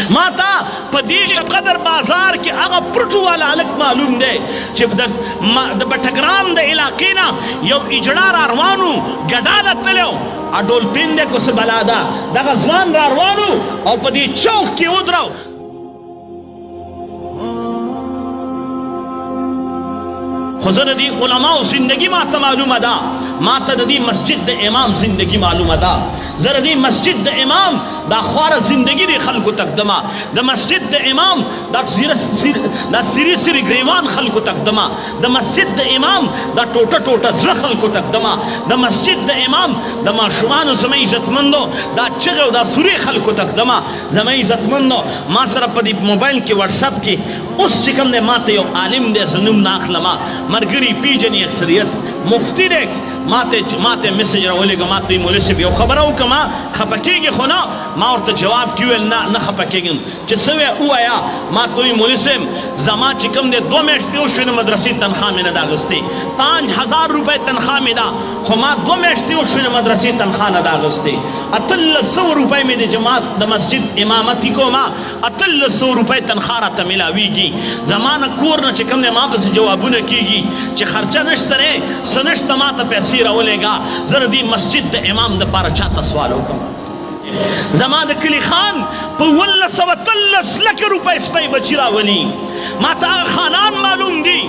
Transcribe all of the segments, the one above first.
ماتا پدیش قدر بازار کی اغا پرٹو والا علق معلوم دے چپ د بٹگرام د علاقینا یو اجڑار اروانو گدالت تلیو اڈول پین دے کو سبلا دا دا غزوان را اروانو او پدی چوک کی ادراو خزر دی علماء زندگی ماتا معلوم دا ماتا دی مسجد دا امام زندگی معلوم دا زر دی مسجد دا امام دا خوار زندگی دی خلقو تقدما دا مسجد دا امام دا سری سری گریوان خلقو تقدما دا مسجد دا امام دا ٹوٹا ٹوٹا زر خلقو تقدما دا مسجد دا امام دا معشومان زمین عزتمندو دا چگو دا سوری خلقو تقدما زمین عزتمندو ما سر پا دی موبائل کی واتساپ کی اس چکم دے ماتا یو عالم دے زنم ناخلما مرگری پی جنی اکثریت مفتی دیکھ ماتے میسج راولے گا ماتے مولی سے بیو خبر ہو کہ ماں خپکے گی خونا ماں اور تا جواب کیوئے نہ خپکے گی چسوے او آیا ماں توی مولی سے زمان چکم دے 2 میشتیوں شوین مدرسی تنخواہ میں ندا گستے 5000 روپے تنخواہ میں دا خو ماں 2 میشتیوں شوین مدرسی تنخواہ ندا گستے 300 روپے میں دے جماعت دا مسجد امامتی کو ماں 300 روپے تنخواہ را تملاوی گی زمان کورنا چکم دے ماں پس جوابو نہ کی گی چی خرچہ نشترے سنشت ماں تا پیسی راولے گا زردی مسجد دا امام دا پارا چاہتا سوالو کم زمان دا کلی خان پا 130 لک روپے سپائی بچی راولی ماں تا آغا خانان معلوم دی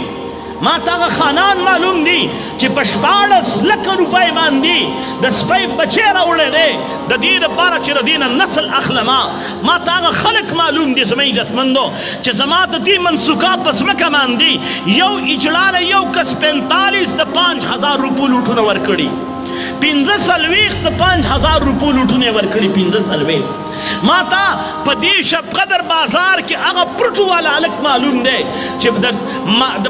ماں تا آغا خانان معلوم دی چی پشپارس لک روپے باندی دا سپائی بچی راولے دے دا دی دا پارا چی ردین نسل اخلما ماں تا آغا خلق معلوم دی زمین جتمندو چی زمان دا دی منسوکات پس مکہ ماندی یو اجلال یو کس 45 دا 5000 روپو لوٹونا ورکڑی 15 دا 5000 روپو لوٹونے ورکڑی 15 ماتا پدیش قدر بازار کی اغا پرٹو والا علق معلوم دے چپ دا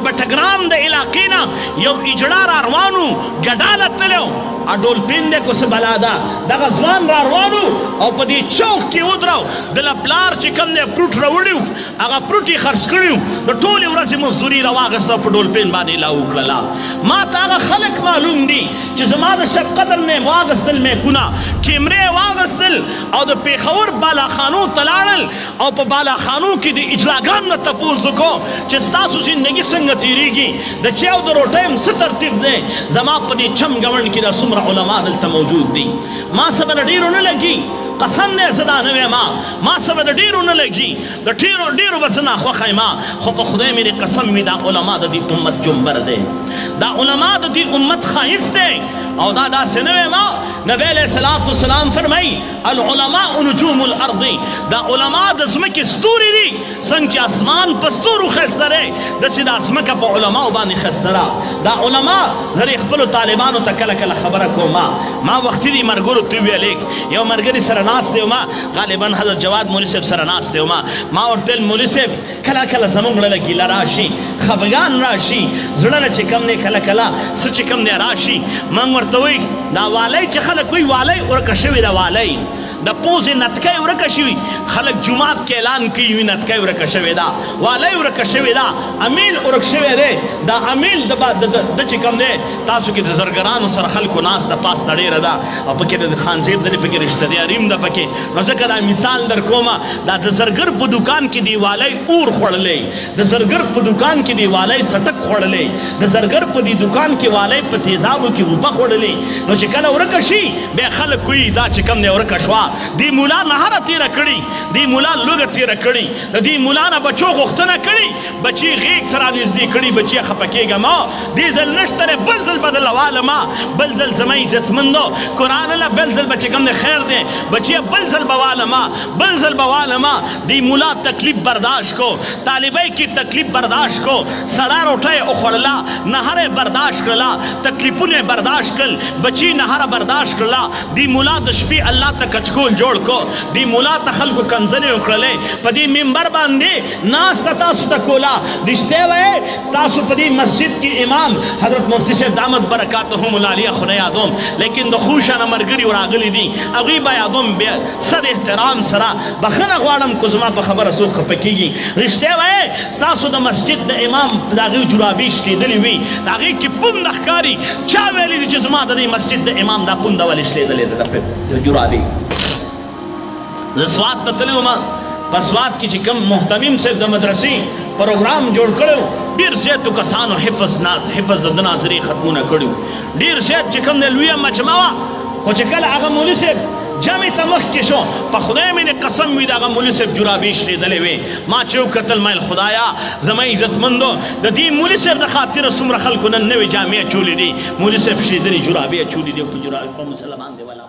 بٹگرام دا علاقینا یو اجڑار اروانو گدالت تلیو اڈول پین دے کو سبلا دا دا غزوان را اروانو او پدی چوک کی ادراو دل پلار چکم دے پروٹ روڑیو اغا پروٹی خرس کریو دا ٹولی ورسی مزدوری رواغستا پا ڈول پین بانی لاؤ کللا ماتا اغا خلق معلوم دی چی زمان شب قدر میں واغستل میں کنا کیمرے واغستل او دا پیخور بالا خانو تلالل او پا بالا خانو کی دی اجلاگان نا تپوز کو چی ستاسو زندگی سنگ تیری گی دا چیو دا روٹیم سترتیب دے زمان پا دی چم گورن کی دا سمر علماء دلتا موجود دی ما سبا دیرو نلگی قسم دے صدا نوے ما سبا دیرو نلگی دا دیرو بسنا خوخی ما خو پا خدای میرے قسم می دا علماء دا دی امت جنبر دے دا علماء دا دی امت خائف دے او دا سنوے ما نبی علیہ السلام فرمائی العلماء نجوم الارض دا علماء دا زمک ستوری دی سنچ اسمان پستورو خسترے دا سی دا اسمک پا علماء بانی خسترا دا علماء ذری اخبرو طالبانو تا کل کل خبرکو ما وقتی دی مرگورو توی علیک یو مرگری سرناس دیو ما غالباً حضرت جواد مولی صاحب سرناس دیو ما ورطل مولی صاحب کلا کلا زمون لگی لراشی خبگان راشی زڑل چکم نے کلا کلا سچکم نے راشی من ورطوئی دا والی چی خلق کوئی والی ورکشوی دا والی دا پوز نتکای ورکشوی خلق جماعت کے اعلان کی ہوئی نتکای ورکشوی دا والی ورکشوی دا امیل ورکشوی دے دا امیل دا چکم دے تاسو کی دا زرگرانو سر خلقو ناس دا پاس نڑیر دا او پکی دا خانزیب دا پکی رشتہ دیاریم دا پکی نوزکا دا مثال در کوما دا زرگر پا دکان کی دی والی اور خوڑ لے دا زرگر پا دکان کی دی والی سٹک خوڑ لے دا زرگر پا دی دکان کی والی پا تیزابو کی غوپا خوڑ لے نو چکل ورکشی بے خلق کوئی دا چکم دے ورکشوا دی مولا نهر تیرا کڑی دی مولا لوگ تیرا کڑی دی مولا نا بچو غختنا کڑی بچی غیق سرا نزدی کڑی بچی خپکے گا ما دی زل نشتر بلزل بدل والما بلزل زمین زتمندو قرآن اللہ بلزل بچے کم نے خیر دے بچی بلزل بوالما دی مولا تکلیف برداشت کو طالبائی کی تکلیف برداشت کو سڑار اٹھائے اخورلا نہر برداشت کرلا تکلیفوں نے برداشت کر بچی نہر برداشت کرلا دی مولا دشپی اللہ تک کچکول جوڑ کو دی مولا تخل کو کنزنے اکڑلے پدی ممبر باندے ناس تاسو تکولا دشتے وے تاسو پدی مسجد کی امام حضرت مفتی صاحب دامت برکاتہم العالیہ خنیادوم لیکن دخوشا نمرگری اور آگلی دی اغیبہ یادوم بے صد احترام سرا بخن اغوارم کزما پا خبر سوخ پکی گی رشتے وے تاسو دا مسجد دا امام داغی جرابیش کی دلی وی داغی کی پند اخکاری چاویلی دی جزما دا دی مسجد دا امام دا پند والیش لے دلی دا جرابی زسوات تتلیو ما پسوات کی چې کوم محتمم سے د مدرسې پروګرام جوړ کړو ډیر زیاتو کسانو حفظ د ناظري ختمونه کړو ډیر زیات چې کوم د لویه مجمع خو چې کله هغه مولوي صاحب جامع ته مخکې شو په خدای مې قسم وي د هغه مولوي صاحب جرابې شلېدلې وې ما چې وکتل مایل خدایا زما عزتمندو د دې مولوي صاحب د خاطره څومره خلکو نن نوې جامې اچولې دي مولوي صاحب شلېدلې جرابې اچولې دي په مسلمان دی والا